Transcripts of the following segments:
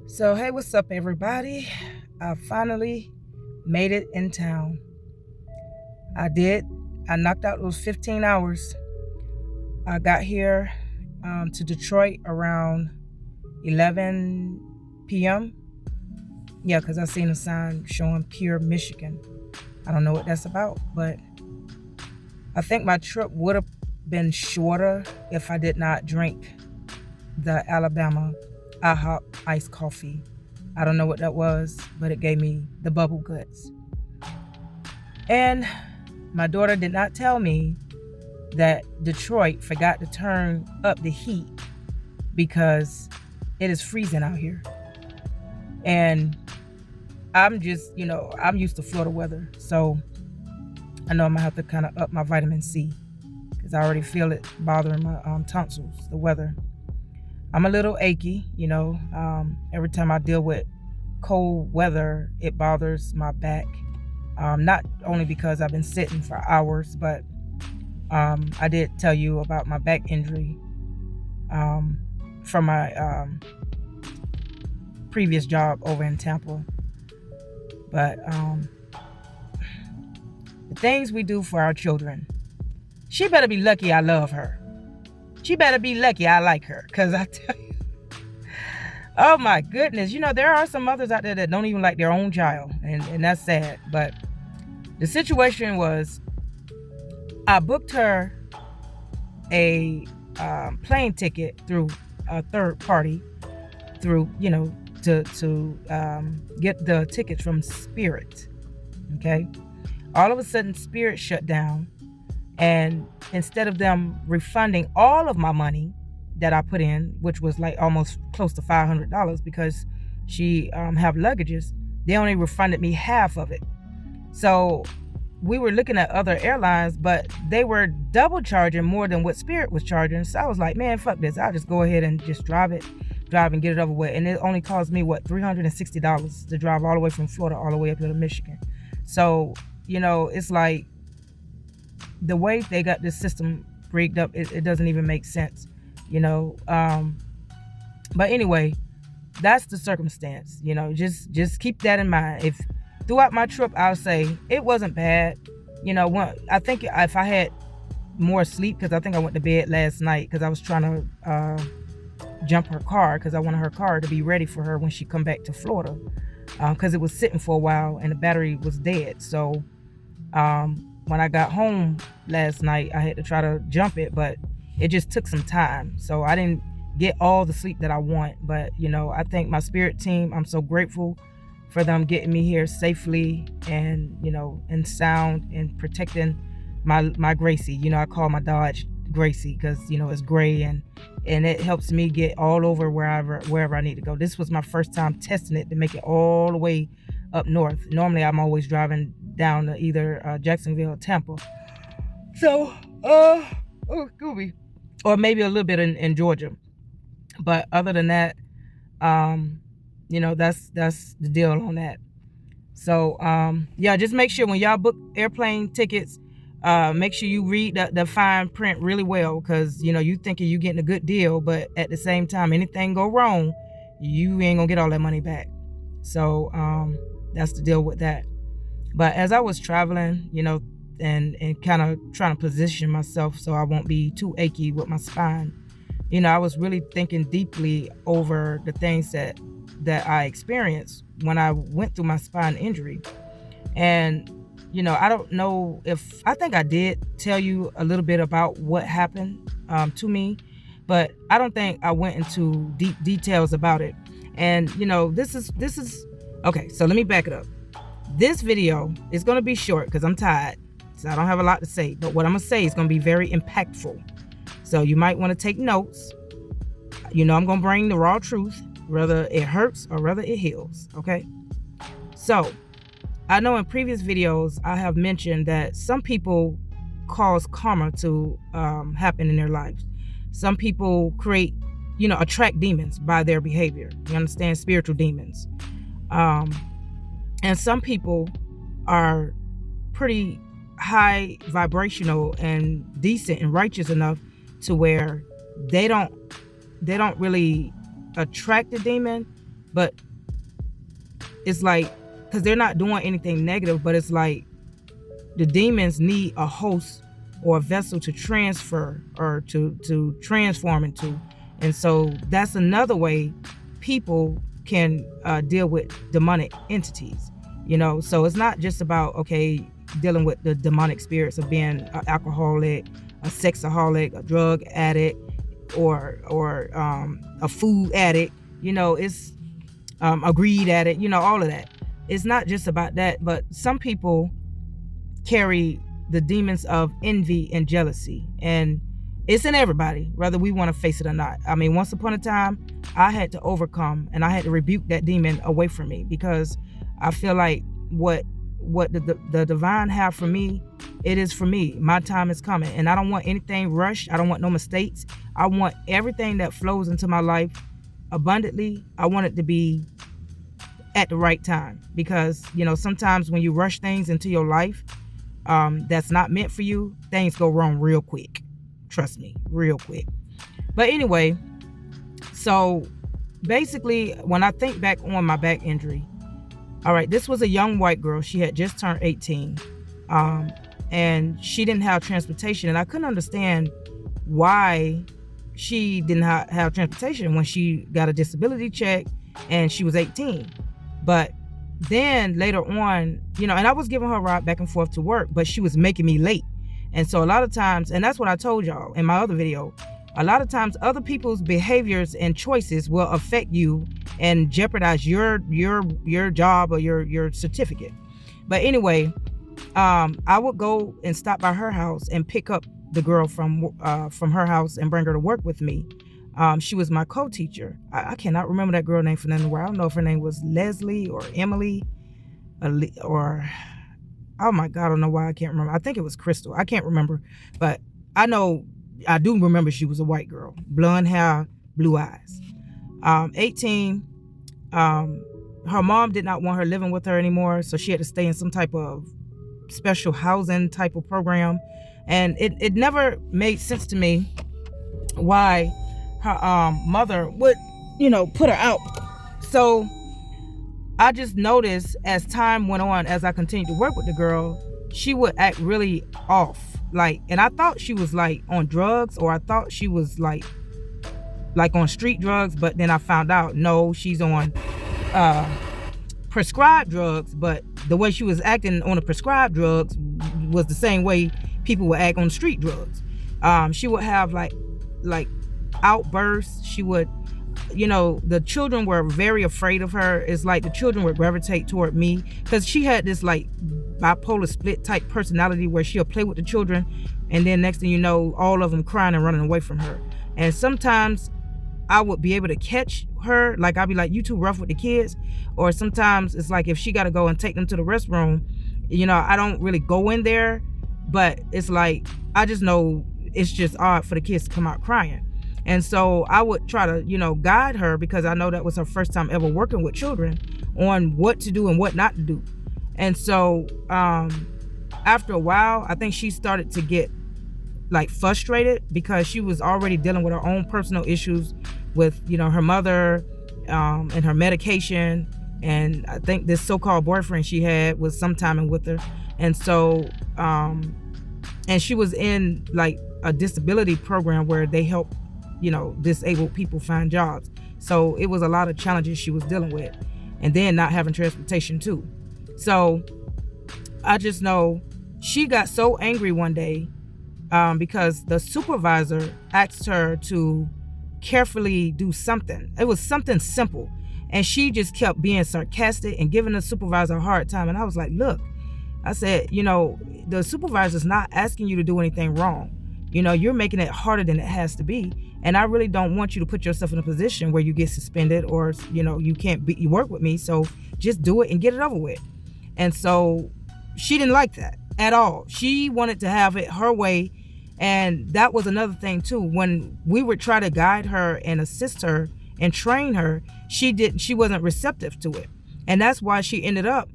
So, hey, what's up, everybody? I finally made it in town. I did. I knocked out those 15 hours. I got here to Detroit around 11 p.m. Yeah, because I seen a sign showing Pure, Michigan. I don't know what that's about, but I think my trip would have been shorter if I did not drink the Alabama IHOP iced coffee. I don't know what that was, but it gave me the bubble guts. And my daughter did not tell me that Detroit forgot to turn up the heat because it is freezing out here. And I'm just, I'm used to Florida weather. So I know I'm going to have to kind of up my vitamin C because I already feel it bothering my tonsils, the weather. I'm a little achy, every time I deal with cold weather, it bothers my back. Not only because I've been sitting for hours, but I did tell you about my back injury from my previous job over in Tampa. But the things we do for our children, she better be lucky I love her. She better be lucky I like her, because I tell you, oh my goodness, there are some mothers out there that don't even like their own child, and that's sad. But the situation was, I booked her a plane ticket through a third party, through to get the tickets from Spirit. Okay, all of a sudden Spirit shut down, and instead of them refunding all of my money that I put in, which was like almost close to $500 because she have luggages, they only refunded me half of it. So we were looking at other airlines, but they were double charging more than what Spirit was charging. So I was like, man, fuck this. I'll just go ahead and just drive and get it over with. And it only cost me, $360 to drive all the way from Florida all the way up to Michigan. So, it's like the way they got this system rigged up, it doesn't even make sense, But anyway, that's the circumstance, just keep that in mind. If throughout my trip, I'll say it wasn't bad. I think if I had more sleep, because I think I went to bed last night because I was trying to jump her car because I wanted her car to be ready for her when she come back to Florida, because it was sitting for a while and the battery was dead. So when I got home last night, I had to try to jump it, but it just took some time. So I didn't get all the sleep that I want. But, I think my Spirit team, I'm so grateful for them getting me here safely and, and sound, and protecting my Gracie. I call my Dodge Gracie because, it's gray, and it helps me get all over wherever I need to go. This was my first time testing it to make it all the way up north. Normally I'm always driving down to either Jacksonville or Tampa. So, Gooby, or maybe a little bit in Georgia. But other than that, that's the deal on that. So, just make sure when y'all book airplane tickets, make sure you read the fine print really well, because, you thinking you getting a good deal, but at the same time, anything go wrong, you ain't gonna get all that money back. So, that's the deal with that. But as I was traveling, and kind of trying to position myself so I won't be too achy with my spine, I was really thinking deeply over the things that I experienced when I went through my spine injury. And, I don't know I think I did tell you a little bit about what happened to me, but I don't think I went into deep details about it. And, this is, okay, so let me back it up. This video is going to be short because I'm tired, so I don't have a lot to say. But what I'm going to say is going to be very impactful. So you might want to take notes. I'm going to bring the raw truth, whether it hurts or whether it heals. Okay? So I know in previous videos I have mentioned that some people cause karma to happen in their lives. Some people attract demons by their behavior. You understand? Spiritual demons. And some people are pretty high vibrational and decent and righteous enough to where they don't really attract the demon, but it's like, because they're not doing anything negative, but it's like the demons need a host or a vessel to transfer or to transform into. And so that's another way people can deal with demonic entities, so it's not just about, okay, dealing with the demonic spirits of being an alcoholic, a sexaholic, a drug addict, or a food addict, it's a greed addict, all of that. It's not just about that, but some people carry the demons of envy and jealousy, and it's in everybody, whether we want to face it or not. I mean, once upon a time, I had to overcome and I had to rebuke that demon away from me, because I feel like what the divine have for me, it is for me. My time is coming, and I don't want anything rushed. I don't want no mistakes. I want everything that flows into my life abundantly. I want it to be at the right time, because sometimes when you rush things into your life that's not meant for you, things go wrong real quick. Trust me, real quick. But anyway, so basically, when I think back on my back injury, all right, this was a young white girl. She had just turned 18, and she didn't have transportation, and I couldn't understand why she didn't have transportation when she got a disability check and she was 18. But then later on, and I was giving her a ride back and forth to work, but she was making me late. And so a lot of times, and that's what I told y'all in my other video, a lot of times other people's behaviors and choices will affect you and jeopardize your job or your certificate. But anyway, I would go and stop by her house and pick up the girl from her house and bring her to work with me. She was my co-teacher. I cannot remember that girl name for nothing. I don't know if her name was Leslie or Emily or oh my God, I don't know why I can't remember. I think it was Crystal. I can't remember, but I do remember she was a white girl, blonde hair, blue eyes. 18. Her mom did not want her living with her anymore, so she had to stay in some type of special housing type of program, and it never made sense to me why her mother would put her out. So I just noticed as time went on, as I continued to work with the girl, she would act really off, and I thought she was on drugs, or I thought she was like on street drugs, but then I found out no, she's on prescribed drugs. But the way she was acting on the prescribed drugs was the same way people would act on street drugs. She would have like outbursts. She would, the children were very afraid of her. It's like the children would gravitate toward me, because she had this bipolar split type personality where she'll play with the children, and then next thing you know, all of them crying and running away from her. And sometimes I would be able to catch her, I'd be like, you too rough with the kids. Or sometimes it's like if she got to go and take them to the restroom, I don't really go in there, but it's like I just know it's just odd for the kids to come out crying. And so I would try to guide her, because I know that was her first time ever working with children, on what to do and what not to do. And so after a while, I think she started to get frustrated, because she was already dealing with her own personal issues with her mother and her medication, and I think this so-called boyfriend she had was sometime with her. And so and she was in a disability program where they help disabled people find jobs. So it was a lot of challenges she was dealing with, and then not having transportation too. So I just know she got so angry one day because the supervisor asked her to carefully do something. It was something simple, and she just kept being sarcastic and giving the supervisor a hard time. And I was like, look, I said, the supervisor's not asking you to do anything wrong. You're making it harder than it has to be, and I really don't want you to put yourself in a position where you get suspended, or you can't you work with me. So just do it and get it over with. And so she didn't like that at all. She wanted to have it her way. And that was another thing too. When we would try to guide her and assist her and train her, she wasn't receptive to it. And that's why she ended up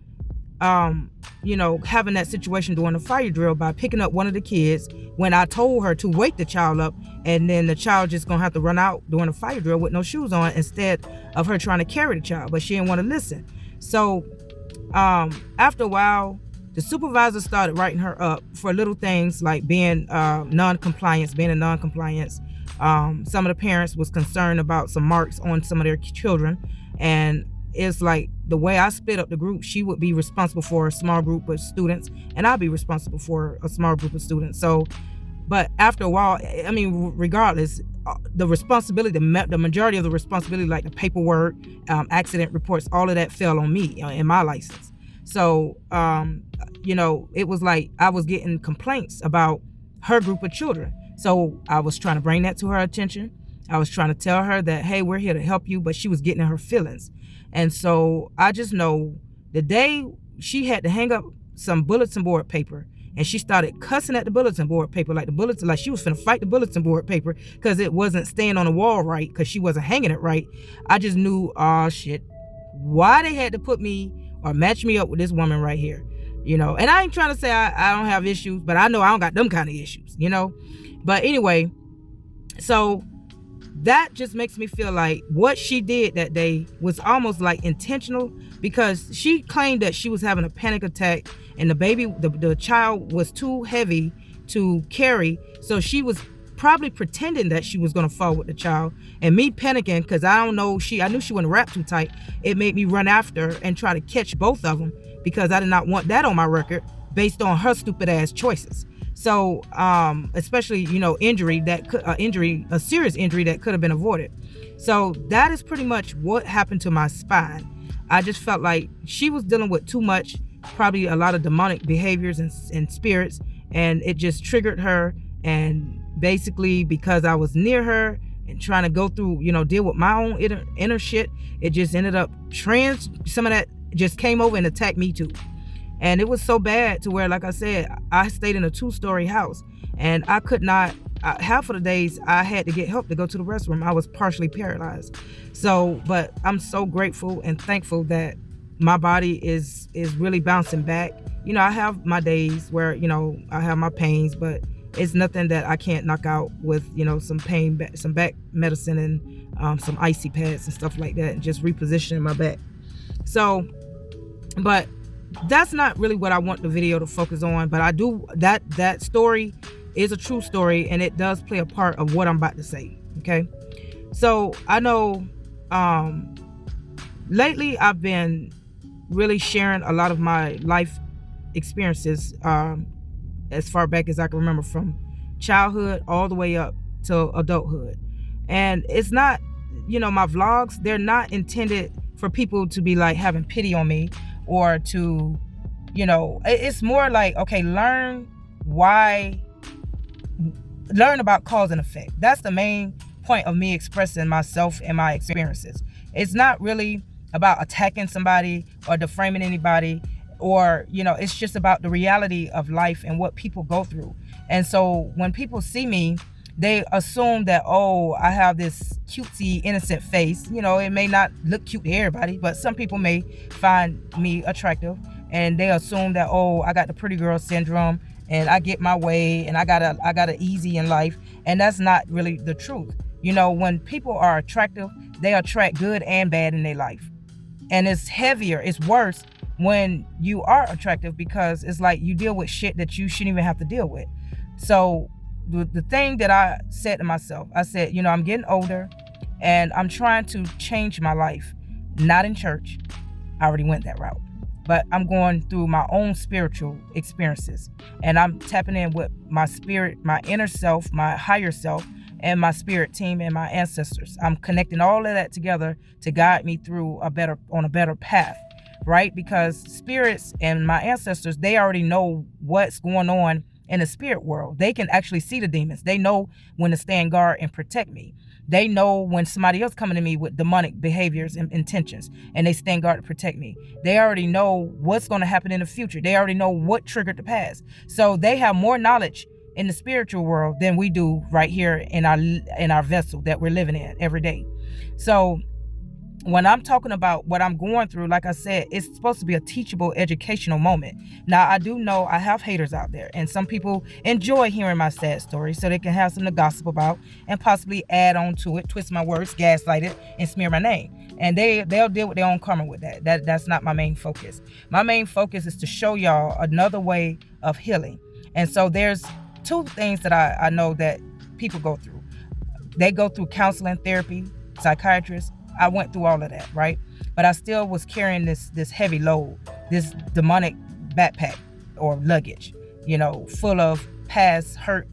having that situation during the fire drill by picking up one of the kids when I told her to wake the child up, and then the child just gonna have to run out during the fire drill with no shoes on instead of her trying to carry the child, but she didn't want to listen. So after a while, the supervisor started writing her up for little things like being non-compliance, being a non-compliance. Some of the parents was concerned about some marks on some of their children, and it's like the way I split up the group, she would be responsible for a small group of students, and I'd be responsible for a small group of students. So, but after a while, I mean, regardless, the responsibility, the majority of the responsibility, like the paperwork, accident reports, all of that fell on me in my license. So, it was like I was getting complaints about her group of children. So I was trying to bring that to her attention. I was trying to tell her that, hey, we're here to help you, but she was getting in her feelings. And so I just know the day she had to hang up some bulletin board paper, and she started cussing at the bulletin board paper, like she was finna fight the bulletin board paper because it wasn't staying on the wall right, because she wasn't hanging it right. I just knew, oh shit, why they had to put me or match me up with this woman right here, And I ain't trying to say I don't have issues, but I know I don't got them kind of issues, But anyway, so that just makes me feel like what she did that day was almost like intentional, because she claimed that she was having a panic attack and the child was too heavy to carry. So she was probably pretending that she was going to fall with the child, and me panicking because I knew she wouldn't wrap too tight. It made me run after and try to catch both of them, because I did not want that on my record based on her stupid ass choices. So, especially, injury, a serious injury that could have been avoided. So that is pretty much what happened to my spine. I just felt like she was dealing with too much, probably a lot of demonic behaviors and spirits, and it just triggered her. And basically, because I was near her and trying to go through, deal with my own inner shit, it just ended up some of that just came over and attacked me too. And it was so bad to where, like I said, I stayed in a 2-story house, and I could not, half of the days I had to get help to go to the restroom. I was partially paralyzed. So, but I'm so grateful and thankful that my body is really bouncing back. I have my days where, I have my pains, but it's nothing that I can't knock out with, some back medicine and some icy pads and stuff like that, and just repositioning my back. So, but that's not really what I want the video to focus on, but I do, that story is a true story, and it does play a part of what I'm about to say. Okay. So I know, lately I've been really sharing a lot of my life experiences, as far back as I can remember, from childhood all the way up to adulthood. And it's not, my vlogs, they're not intended for people to be like having pity on me, or to, it's more like, okay, learn about cause and effect. That's the main point of me expressing myself and my experiences. It's not really about attacking somebody or defaming anybody, or, it's just about the reality of life and what people go through. And so when people see me, they assume that, oh, I have this cutesy, innocent face. It may not look cute to everybody, but some people may find me attractive, and they assume that, oh, I got the pretty girl syndrome, and I get my way, and I got a easy in life. And that's not really the truth. When people are attractive, they attract good and bad in their life. And it's heavier, it's worse when you are attractive, because it's like you deal with shit that you shouldn't even have to deal with. So the thing that I said to myself, I said, I'm getting older, and I'm trying to change my life, not in church. I already went that route, but I'm going through my own spiritual experiences, and I'm tapping in with my spirit, my inner self, my higher self, and my spirit team and my ancestors. I'm connecting all of that together to guide me through on a better path, right? Because spirits and my ancestors, they already know what's going on in the spirit world. They can actually see the demons. They know when to stand guard and protect me. They know when somebody else coming to me with demonic behaviors and intentions, and they stand guard to protect me. They already know what's going to happen in the future. They already know what triggered the past. So they have more knowledge in the spiritual world than we do right here in our vessel that we're living in every day. So when I'm talking about what I'm going through, like I said, it's supposed to be a teachable, educational moment. Now, I do know I have haters out there, and some people enjoy hearing my sad story so they can have something to gossip about and possibly add on to it, twist my words, gaslight it, and smear my name. And they'll deal with their own karma with that. That's not my main focus. My main focus is to show y'all another way of healing. And so there's two things that I know that people go through. They go through counseling, therapy, psychiatrists. I went through all of that, right? But I still was carrying this heavy load, this demonic backpack or luggage, full of past hurt,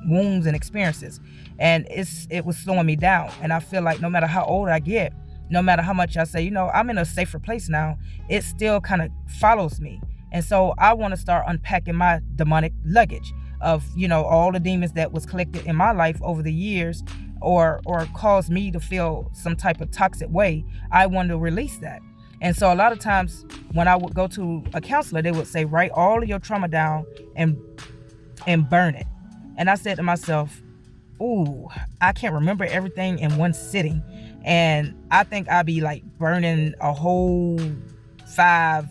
wounds, and experiences. And it was slowing me down. And I feel like no matter how old I get, no matter how much I say, I'm in a safer place now, it still kind of follows me. And so I want to start unpacking my demonic luggage of, all the demons that was collected in my life over the years, or caused me to feel some type of toxic way. I want to release that. And so a lot of times when I would go to a counselor, they would say, write all of your trauma down and burn it. And I said to myself, ooh, I can't remember everything in one sitting. And I think I'd be like burning a whole 5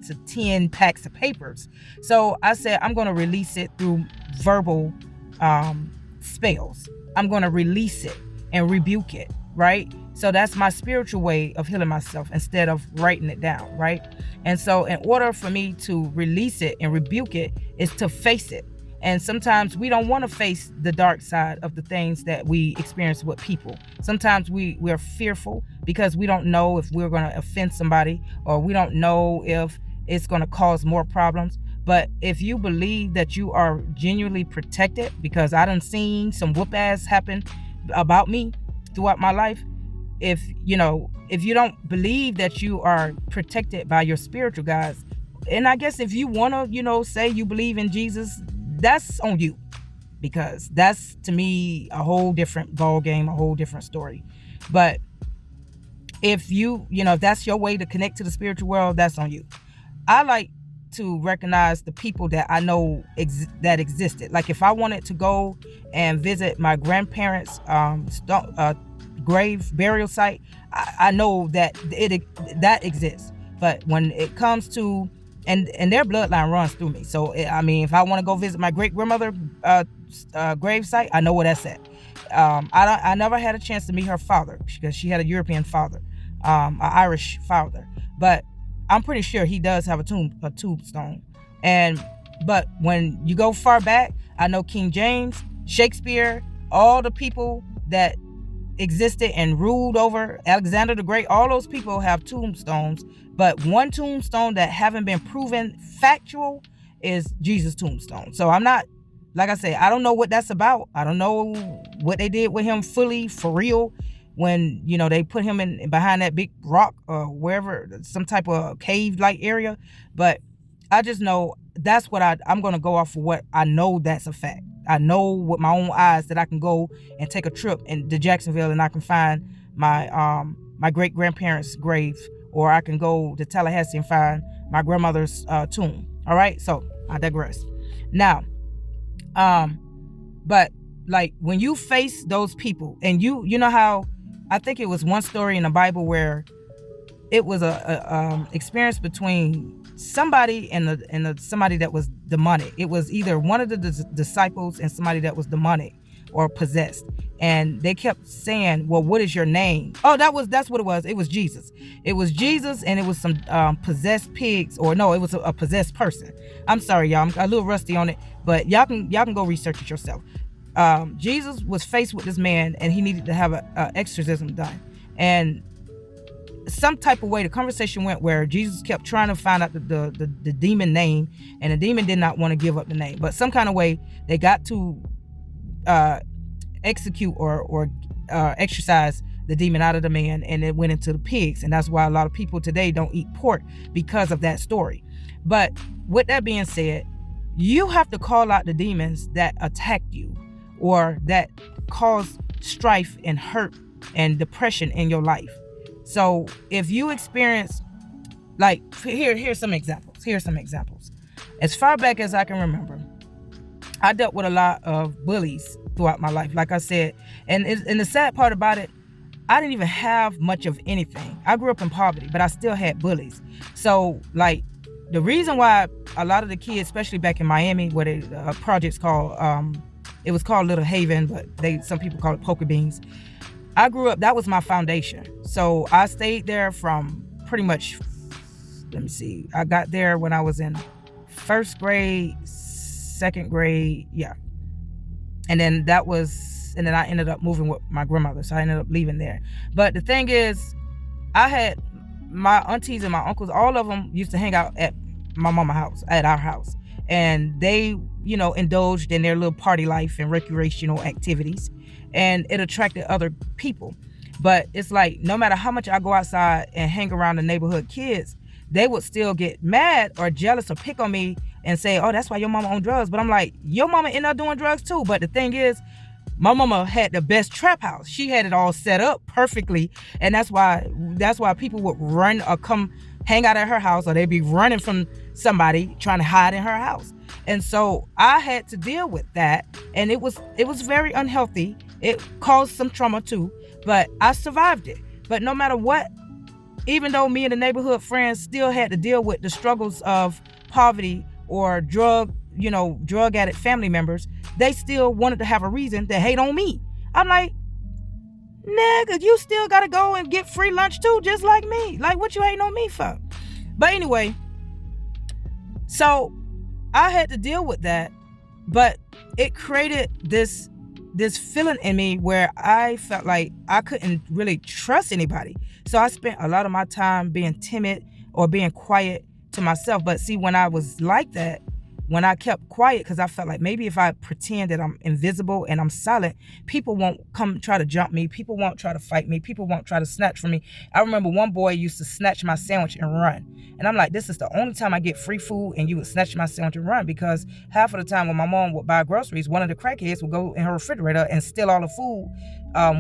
to 10 packs of papers. So I said, I'm going to release it through verbal spells. I'm going to release it and rebuke it, right? So that's my spiritual way of healing myself instead of writing it down, right? And so in order for me to release it and rebuke it is to face it. And sometimes we don't want to face the dark side of the things that we experience with people. Sometimes we're fearful because we don't know if we're going to offend somebody, or we don't know if it's going to cause more problems. But if you believe that you are genuinely protected, because I done seen some whoop ass happen about me throughout my life. If you don't believe that you are protected by your spiritual guides, and I guess if you want to, say you believe in Jesus, that's on you, because that's, to me, a whole different ball game, a whole different story. But if if that's your way to connect to the spiritual world, that's on you. I like to recognize the people that I know that existed. Like if I wanted to go and visit my grandparents' grave burial site, I know that that exists. But when it comes to and their bloodline runs through me, so if I want to go visit my great grandmother grave site, I know where that's at. I never had a chance to meet her father because she had a European father, an Irish father, but I'm pretty sure he does have a tombstone. But when you go far back, I know King James, Shakespeare, all the people that existed and ruled over Alexander the Great, all those people have tombstones. But one tombstone that haven't been proven factual is Jesus' tombstone. So I'm not, like I say, I don't know what that's about. I don't know what they did with him fully, for real, when they put him in behind that big rock or wherever, some type of cave-like area. But I just know that's what I'm going to go off of, what I know that's a fact. I know with my own eyes that I can go and take a trip to Jacksonville and I can find my great grandparents' grave, or I can go to Tallahassee and find my grandmother's tomb. All right, so I digress. Now, but like when you face those people, and you know how, I think it was one story in the Bible where it was a experience between somebody and somebody that was demonic. It was either one of the disciples and somebody that was demonic or possessed, and they kept saying, "Well, what is your name?" Oh, that's what it was. It was Jesus. It was Jesus, and it was some possessed pigs, or no, it was a possessed person. I'm sorry, y'all. I'm a little rusty on it, but y'all can go research it yourself. Jesus was faced with this man, and he needed to have an exorcism done, and some type of way the conversation went where Jesus kept trying to find out the demon name, and the demon did not want to give up the name, but some kind of way they got to execute or exorcise the demon out of the man, and it went into the pigs. And that's why a lot of people today don't eat pork, because of that story. But with that being said, you have to call out the demons that attacked you, or that cause strife and hurt and depression in your life. So if you experience, like, here's some examples. As far back as I can remember, I dealt with a lot of bullies throughout my life, like I said. And the sad part about it, I didn't even have much of anything. I grew up in poverty, but I still had bullies. So like the reason why a lot of the kids, especially back in Miami, where the project's called, it was called Little Haven, but some people call it Poker Beans. I grew up, that was my foundation. So I stayed there from pretty much, let me see, I got there when I was in first grade, second grade, yeah. And then I ended up moving with my grandmother, so I ended up leaving there. But the thing is, I had my aunties and my uncles, all of them used to hang out at my mama's house, at our house. And they, indulged in their little party life and recreational activities. And it attracted other people. But it's like, no matter how much I go outside and hang around the neighborhood kids, they would still get mad or jealous or pick on me and say, oh, that's why your mama on drugs. But I'm like, your mama ended up doing drugs too. But the thing is, my mama had the best trap house. She had it all set up perfectly. And that's why people would run or come hang out at her house, or they'd be running from somebody trying to hide in her house. And so I had to deal with that. And it was very unhealthy. It caused some trauma too, but I survived it. But no matter what, even though me and the neighborhood friends still had to deal with the struggles of poverty or drug addict family members, they still wanted to have a reason to hate on me. I'm like, nigga, you still gotta go and get free lunch too, just like me. Like, what you hating on me for? But anyway, so I had to deal with that, but it created this feeling in me where I felt like I couldn't really trust anybody. So I spent a lot of my time being timid or being quiet to myself. But see, when I was like that, when I kept quiet, because I felt like maybe if I pretend that I'm invisible and I'm silent, people won't come try to jump me. People won't try to fight me. People won't try to snatch from me. I remember one boy used to snatch my sandwich and run. And I'm like, this is the only time I get free food, and you would snatch my sandwich and run, because half of the time when my mom would buy groceries, one of the crackheads would go in her refrigerator and steal all the food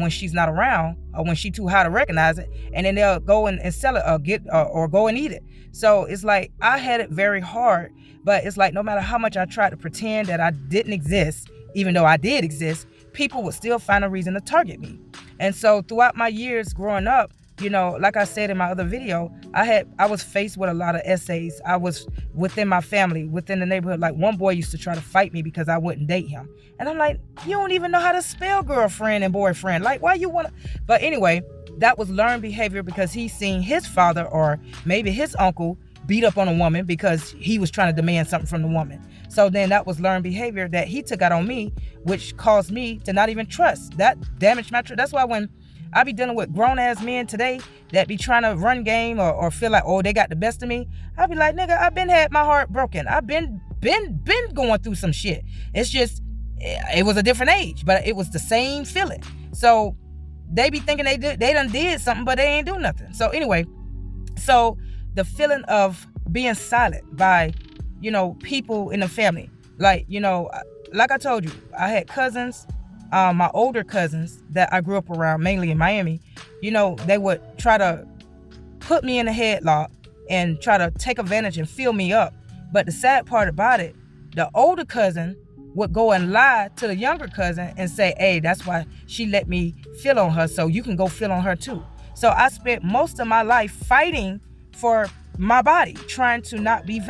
when she's not around, or when she's too high to recognize it, and then they'll go and sell it or go and eat it. So it's like I had it very hard, but it's like no matter how much I tried to pretend that I didn't exist, even though I did exist, people would still find a reason to target me. And so throughout my years growing up, like I said in my other video, I was faced with a lot of essays. I was within my family, within the neighborhood. Like one boy used to try to fight me because I wouldn't date him. And I'm like, you don't even know how to spell girlfriend and boyfriend. Like, why you want to? But anyway, that was learned behavior because he seen his father or maybe his uncle beat up on a woman because he was trying to demand something from the woman. So then that was learned behavior that he took out on me, which caused me to not even trust. That damaged my trust. That's why when I be dealing with grown-ass men today that be trying to run game or feel like, oh, they got the best of me, I be like, nigga, I've been had my heart broken. I've been going through some shit. It's just, it was a different age, but it was the same feeling. So they be thinking they done did something, but they ain't do nothing. So anyway, so the feeling of being silent by, people in the family. Like, like I told you, I had cousins, my older cousins that I grew up around, mainly in Miami. They would try to put me in a headlock and try to take advantage and fill me up. But the sad part about it, the older cousin would go and lie to the younger cousin and say, hey, that's why she let me feel on her, so you can go feel on her too. So I spent most of my life fighting for my body, trying to not be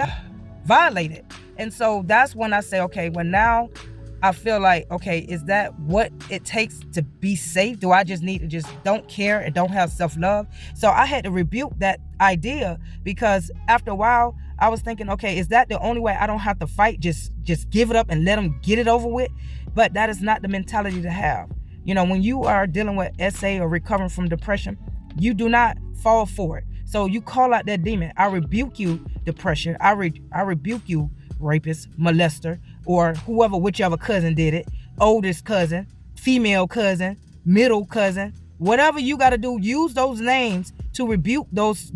violated. And so that's when I say, okay, well now I feel like, okay, is that what it takes to be safe? Do I just need to just don't care and don't have self-love? So I had to rebuke that idea, because after a while I was thinking, okay, is that the only way I don't have to fight? Just give it up and let them get it over with? But that is not the mentality to have. When you are dealing with SA or recovering from depression, you do not fall for it. So you call out that demon. I rebuke you, depression. I rebuke you, rapist, molester, or whichever cousin did it, oldest cousin, female cousin, middle cousin, whatever you got to do, use those names to rebuke those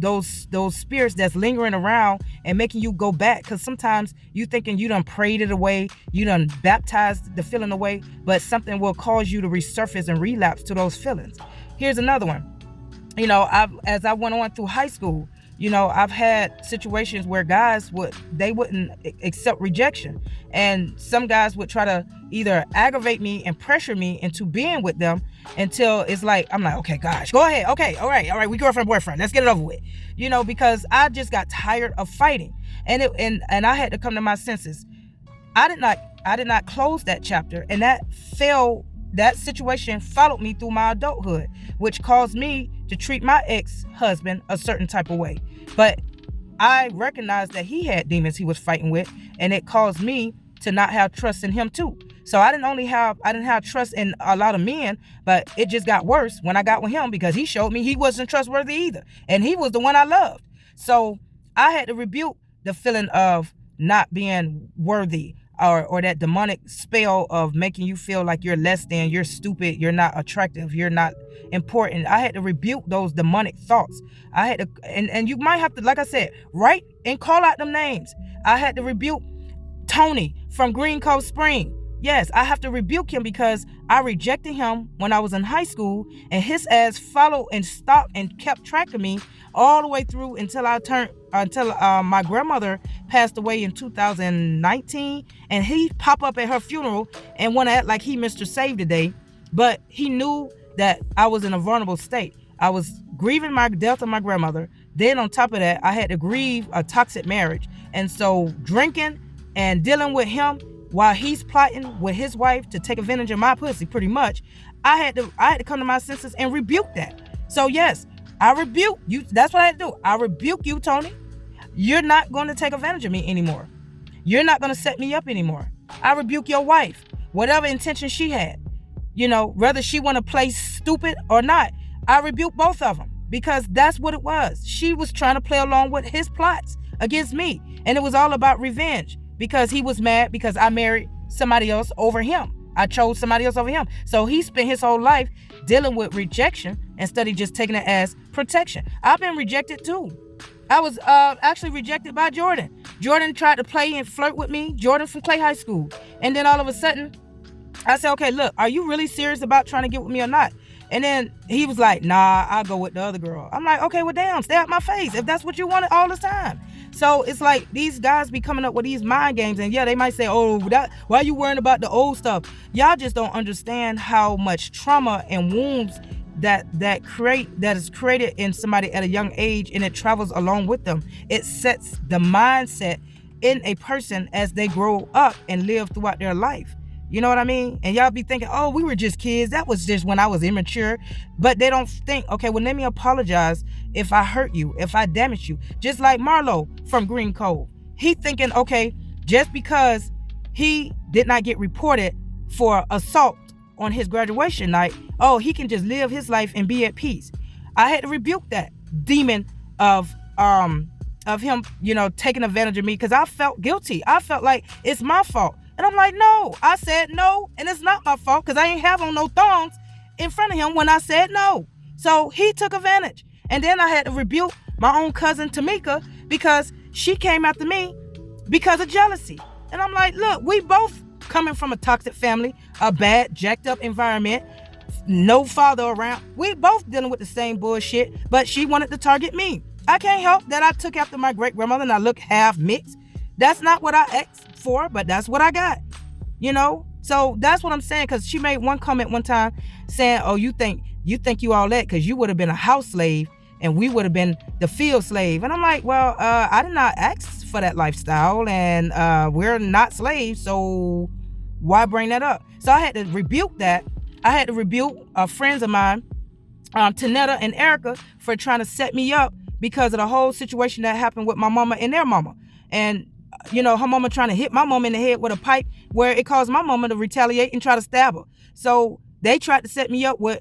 spirits that's lingering around and making you go back. Because sometimes you thinking you done prayed it away, you done baptized the feeling away, but something will cause you to resurface and relapse to those feelings. Here's another one. As I went on through high school, I've had situations where guys wouldn't accept rejection, and some guys would try to either aggravate me and pressure me into being with them until it's like, I'm like, okay, gosh, go ahead, okay, all right, we girlfriend boyfriend, let's get it over with, because I just got tired of fighting, and I had to come to my senses. I did not close that chapter, and that situation followed me through my adulthood, which caused me to treat my ex-husband a certain type of way. But I recognized that he had demons he was fighting with, and it caused me to not have trust in him too. So I didn't have trust in a lot of men, but it just got worse when I got with him, because he showed me he wasn't trustworthy either, and he was the one I loved. So I had to rebuke the feeling of not being worthy, or that demonic spell of making you feel like you're less than, you're stupid, you're not attractive, you're not important. I had to rebuke those demonic thoughts. I had to, and you might have to, like I said, write and call out them names. I had to rebuke Tony from Green Cove Spring. Yes, I have to rebuke him because I rejected him when I was in high school, and his ass followed and stopped and kept track of me all the way through until my grandmother passed away in 2019, and he popped up at her funeral and want to act like he Mr. Save the Day, but he knew that I was in a vulnerable state. I was grieving my death of my grandmother. Then on top of that, I had to grieve a toxic marriage, and so drinking and dealing with him while he's plotting with his wife to take advantage of my pussy, pretty much, I had to come to my senses and rebuke that. So yes, I rebuke you. That's what I had to do. I rebuke you, Tony. You're not going to take advantage of me anymore. You're not going to set me up anymore. I rebuke your wife, whatever intention she had, whether she want to play stupid or not. I rebuke both of them, because that's what it was. She was trying to play along with his plots against me, and it was all about revenge, because he was mad because I married somebody else over him. I chose somebody else over him. So he spent his whole life dealing with rejection instead of just taking it as protection. I've been rejected too. I was actually rejected by Jordan. Jordan tried to play and flirt with me. Jordan from Clay High School. And then all of a sudden, I said, okay, look, are you really serious about trying to get with me or not? And then he was like, nah, I'll go with the other girl. I'm like, okay, well, damn, stay out my face if that's what you wanted all the time. So it's like these guys be coming up with these mind games, and yeah, they might say, oh, why are you worrying about the old stuff? Y'all just don't understand how much trauma and wounds that is created in somebody at a young age, and it travels along with them. It sets the mindset in a person as they grow up and live throughout their life. You know what I mean? And y'all be thinking, oh, we were just kids. That was just when I was immature. But they don't think, okay, well, let me apologize if I hurt you, if I damaged you. Just like Marlo from Green Cove. He thinking, okay, just because he did not get reported for assault on his graduation night, oh, he can just live his life and be at peace. I had to rebuke that demon of him, taking advantage of me, because I felt guilty. I felt like it's my fault. And I'm like, no, I said no, and it's not my fault, because I ain't have on no thongs in front of him when I said no. So he took advantage. And then I had to rebuke my own cousin Tamika, because she came after me because of jealousy. And I'm like, look, we both coming from a toxic family, a bad, jacked up environment, no father around. We both dealing with the same bullshit, but she wanted to target me. I can't help that I took after my great grandmother and I look half mixed. That's not what I asked for, but that's what I got, So that's what I'm saying, because she made one comment one time saying, oh, you think you all that because you would have been a house slave and we would have been the field slave. And I'm like, well, I did not ask for that lifestyle, and we're not slaves, so why bring that up? So I had to rebuke that. I had to rebuke friends of mine, Tanetta and Erica, for trying to set me up because of the whole situation that happened with my mama and their mama. And her mama trying to hit my mama in the head with a pipe, where it caused my mama to retaliate and try to stab her. So they tried to set me up with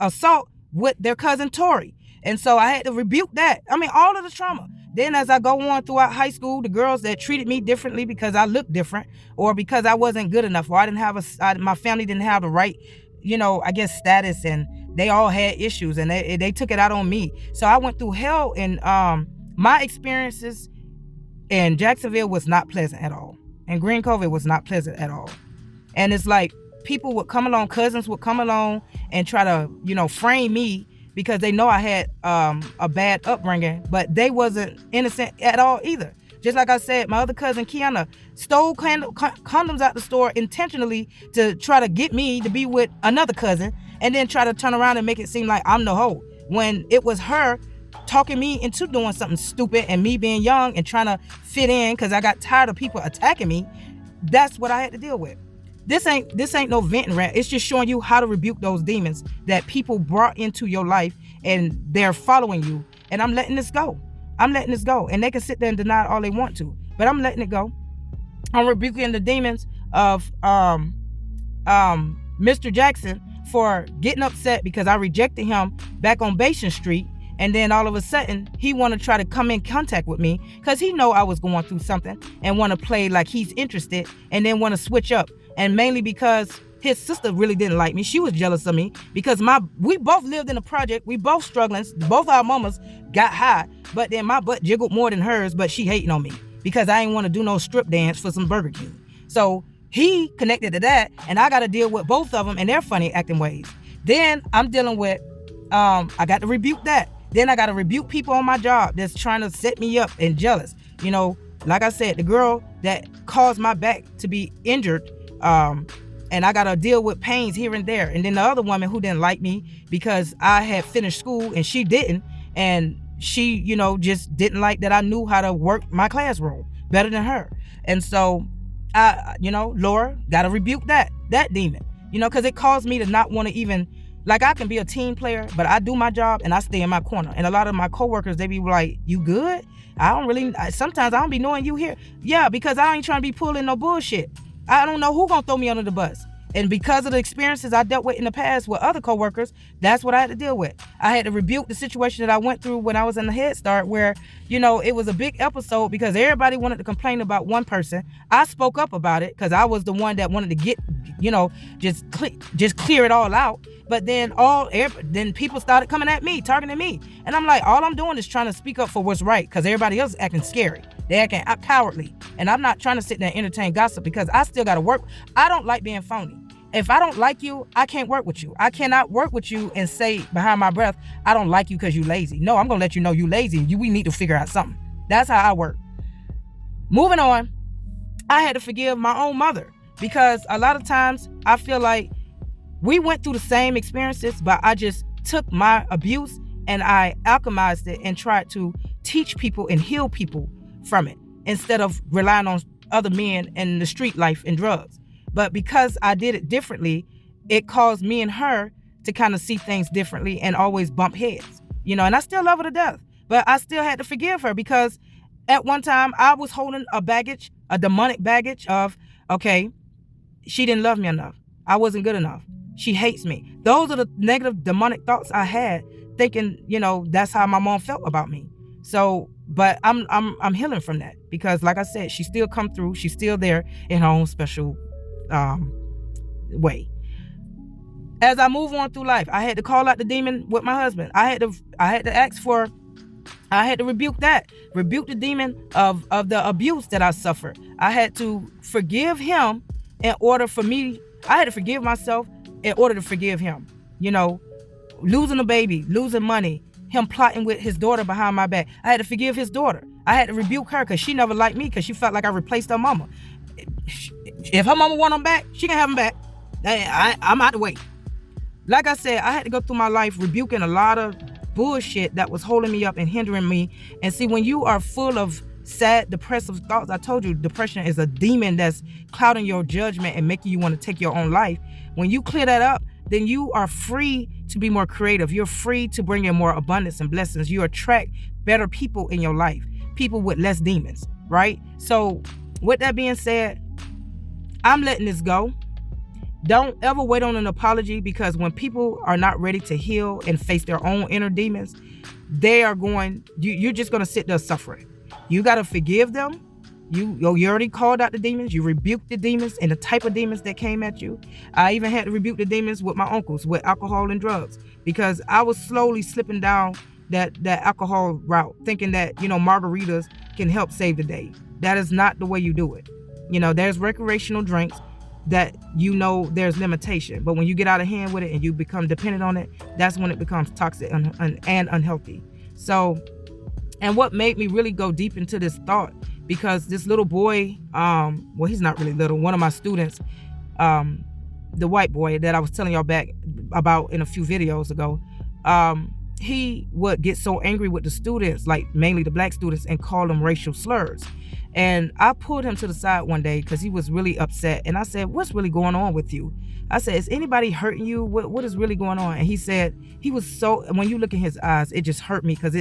assault with their cousin Tori. And so I had to rebuke that. I mean, all of the trauma. Then as I go on throughout high school, the girls that treated me differently because I looked different, or because I wasn't good enough, or I didn't have my family didn't have the right, I guess, status, and they all had issues, and they took it out on me. So I went through hell, and my experiences in Jacksonville was not pleasant at all. And Green Cove, it was not pleasant at all. And it's like people would come along, cousins would come along and try to, frame me because they know I had a bad upbringing, but they wasn't innocent at all either. Just like I said, my other cousin Kiana stole condoms out the store intentionally to try to get me to be with another cousin, and then try to turn around and make it seem like I'm the hoe, when it was her talking me into doing something stupid, and me being young and trying to fit in because I got tired of people attacking me. That's what I had to deal with. This ain't no venting rant. It's just showing you how to rebuke those demons that people brought into your life, and they're following you. And I'm letting this go. I'm letting this go. And they can sit there and deny it all they want to, but I'm letting it go. I'm rebuking the demons of Mr. Jackson for getting upset because I rejected him back on Basin Street. And then all of a sudden, he want to try to come in contact with me because he know I was going through something and want to play like he's interested, and then want to switch up. And mainly because his sister really didn't like me. She was jealous of me because we both lived in a project. We both struggling. Both our mamas got high, but then my butt jiggled more than hers, but she hating on me because I ain't want to do no strip dance for some Burger King. So he connected to that, and I got to deal with both of them and their funny acting ways. Then I'm dealing with, I got to rebuke that. Then I got to rebuke people on my job that's trying to set me up and jealous. You know, like I said, the girl that caused my back to be injured, and I got to deal with pains here and there. And then the other woman who didn't like me because I had finished school and she didn't. And she, you know, just didn't like that I knew how to work my classroom better than her. And so Laura, got to rebuke that demon, because it caused me to not want to even, like, I can be a team player, but I do my job and I stay in my corner. And a lot of my coworkers, they be like, you good? Sometimes I don't be knowing you here. Yeah, because I ain't trying to be pulling no bullshit. I don't know who gonna throw me under the bus. And because of the experiences I dealt with in the past with other coworkers, that's what I had to deal with. I had to rebuke the situation that I went through when I was in the Head Start, where, it was a big episode because everybody wanted to complain about one person. I spoke up about it because I was the one that wanted to get, just clear it all out. But then people started coming at me, targeting me. And I'm like, all I'm doing is trying to speak up for what's right because everybody else is acting scary. They're acting cowardly. And I'm not trying to sit there and entertain gossip because I still got to work. I don't like being phony. If I don't like you, I can't work with you. I cannot work with you and say behind my breath, I don't like you because you lazy. No, I'm going to let you know you lazy and we need to figure out something. That's how I work. Moving on, I had to forgive my own mother because a lot of times I feel like we went through the same experiences, but I just took my abuse and I alchemized it and tried to teach people and heal people from it instead of relying on other men and the street life and drugs. But because I did it differently, it caused me and her to kind of see things differently and always bump heads, and I still love her to death, but I still had to forgive her because at one time I was holding a demonic baggage of, okay, she didn't love me enough. I wasn't good enough. She hates me. Those are the negative demonic thoughts I had, thinking, that's how my mom felt about me. So, but I'm healing from that because, like I said, she still come through. She's still there in her own special way. As I move on through life, I had to call out the demon with my husband. I had to rebuke the demon of the abuse that I suffered. I had to forgive him in order for me. I had to forgive myself in order to forgive him. Losing a baby, losing money, him plotting with his daughter behind my back. I had to forgive his daughter. I had to rebuke her because she never liked me because she felt like I replaced her mama. If her mama want him back, she can have him back. I'm out the way. Like I said, I had to go through my life rebuking a lot of bullshit that was holding me up and hindering me. And see, when you are full of sad, depressive thoughts, I told you, depression is a demon that's clouding your judgment and making you want to take your own life. When you clear that up, then you are free to be more creative. You're free to bring in more abundance and blessings. You attract better people in your life, people with less demons, right? So with that being said, I'm letting this go. Don't ever wait on an apology because when people are not ready to heal and face their own inner demons, you're just going to sit there suffering. You got to forgive them. You already called out the demons. You rebuked the demons and the type of demons that came at you. I even had to rebuke the demons with my uncles, with alcohol and drugs, because I was slowly slipping down that alcohol route, thinking that, margaritas can help save the day. That is not the way you do it. There's recreational drinks. that you know there's limitation. But when you get out of hand with it and you become dependent on it, that's when it becomes toxic and unhealthy. So, and what made me really go deep into this thought, because this little boy, well, he's not really little, one of my students, the white boy that I was telling y'all back about in a few videos ago, he would get so angry with the students, like mainly the black students, and call them racial slurs. And I pulled him to the side one day because he was really upset. And I said, what's really going on with you? I said, is anybody hurting you? What is really going on? And he said, he was so, when you look in his eyes, it just hurt me because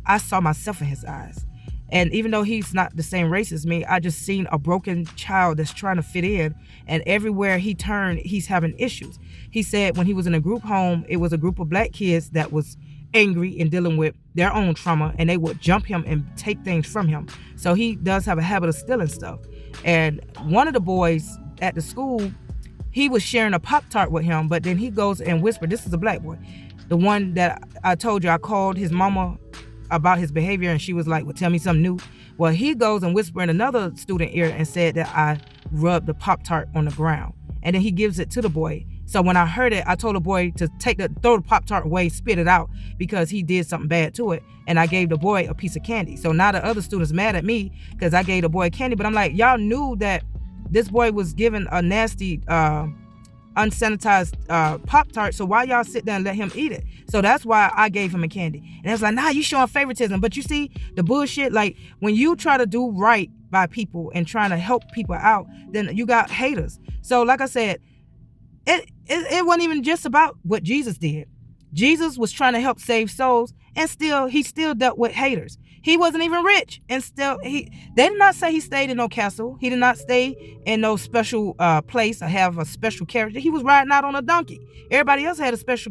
I saw myself in his eyes. And even though he's not the same race as me, I just seen a broken child that's trying to fit in. And everywhere he turned, he's having issues. He said when he was in a group home, it was a group of black kids that was angry and dealing with their own trauma, and they would jump him and take things from him. So he does have a habit of stealing stuff. And one of the boys at the school, he was sharing a Pop-Tart with him, but then he goes and whispered, this is a black boy, the one that I told you I called his mama about his behavior, and she was like, well, tell me something new. Well, he goes and whispers in another student ear and said that I rubbed the Pop-Tart on the ground, and then he gives it to the boy. So when I heard it, I told the boy to throw the Pop-Tart away, spit it out, because he did something bad to it. And I gave the boy a piece of candy. So now the other students mad at me because I gave the boy candy. But I'm like, y'all knew that this boy was given a nasty, unsanitized Pop-Tart. So why y'all sit there and let him eat it? So that's why I gave him a candy. And it's like, nah, you showing favoritism. But you see the bullshit, like when you try to do right by people and trying to help people out, then you got haters. So like I said, it wasn't even just about what Jesus did. Jesus was trying to help save souls, and he still dealt with haters. He wasn't even rich, and still they did not say he stayed in no castle. He did not stay in no special place or have a special carriage. He was riding out on a donkey. Everybody else had a special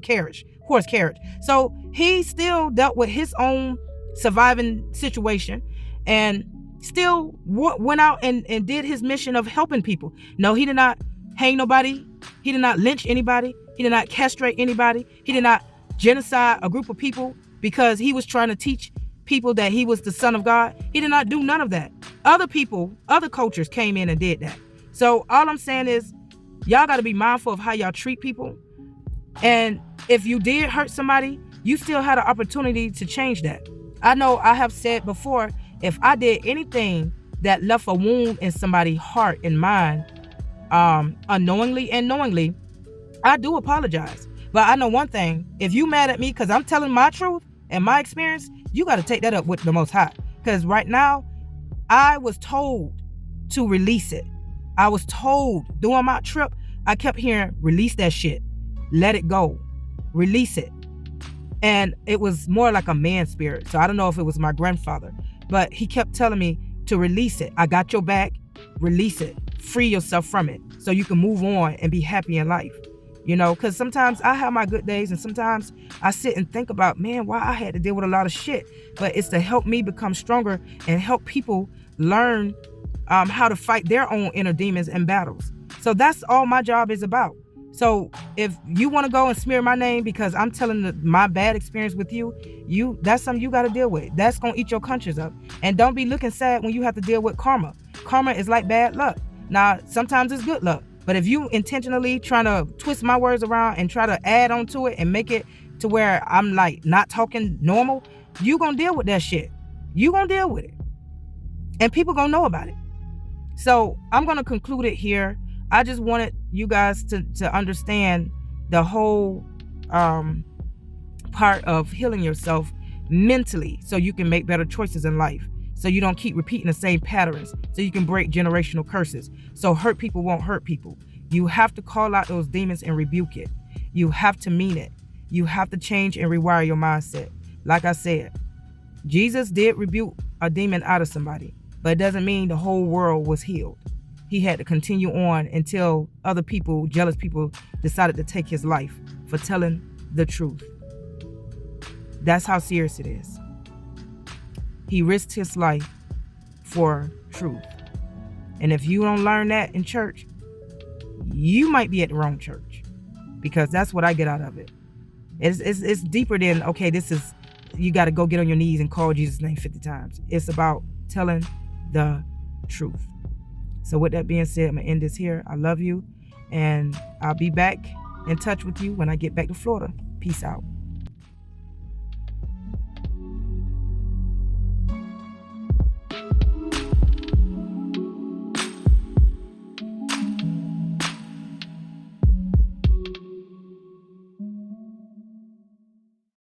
horse carriage. So he still dealt with his own surviving situation, and still went out and did his mission of helping people. No, he did not hang nobody. He did not lynch anybody. He did not castrate anybody. He did not genocide a group of people because he was trying to teach people that he was the Son of God. He did not do none of that. Other people, other cultures came in and did that. So all I'm saying is, y'all got to be mindful of how y'all treat people. And if you did hurt somebody, you still had an opportunity to change that. I know I have said before, if I did anything that left a wound in somebody's heart and mind, unknowingly and knowingly, I do apologize. But I know one thing, if you mad at me because I'm telling my truth and my experience, you got to take that up with the Most High. Because right now, I was told to release it. I was told during my trip, I kept hearing, release that shit. Let it go. Release it. And it was more like a man spirit. So I don't know if it was my grandfather, but he kept telling me to release it. I got your back. Release it. Free yourself from it so you can move on and be happy in life. You know, because sometimes I have my good days, and sometimes I sit and think about, man, why I had to deal with a lot of shit. But it's to help me become stronger and help people learn how to fight their own inner demons and battles. So that's all my job is about. So if you want to go and smear my name because I'm telling my bad experience with you, that's something you got to deal with. That's going to eat your conscience up. And don't be looking sad when you have to deal with karma. Karma is like bad luck. Now, sometimes it's good luck. But if you intentionally trying to twist my words around and try to add on to it and make it to where I'm like not talking normal, you going to deal with that shit. You going to deal with it. And people going to know about it. So I'm going to conclude it here. I just wanted you guys to understand the whole part of healing yourself mentally so you can make better choices in life. So you don't keep repeating the same patterns. So you can break generational curses. So hurt people won't hurt people. You have to call out those demons and rebuke it. You have to mean it. You have to change and rewire your mindset. Like I said, Jesus did rebuke a demon out of somebody, but it doesn't mean the whole world was healed. He had to continue on until other people, jealous people, decided to take his life for telling the truth. That's how serious it is. He risked his life for truth. And if you don't learn that in church, you might be at the wrong church, because that's what I get out of it. It's deeper than, okay, you got to go get on your knees and call Jesus' name 50 times. It's about telling the truth. So with that being said, I'm going to end this here. I love you, and I'll be back in touch with you when I get back to Florida. Peace out.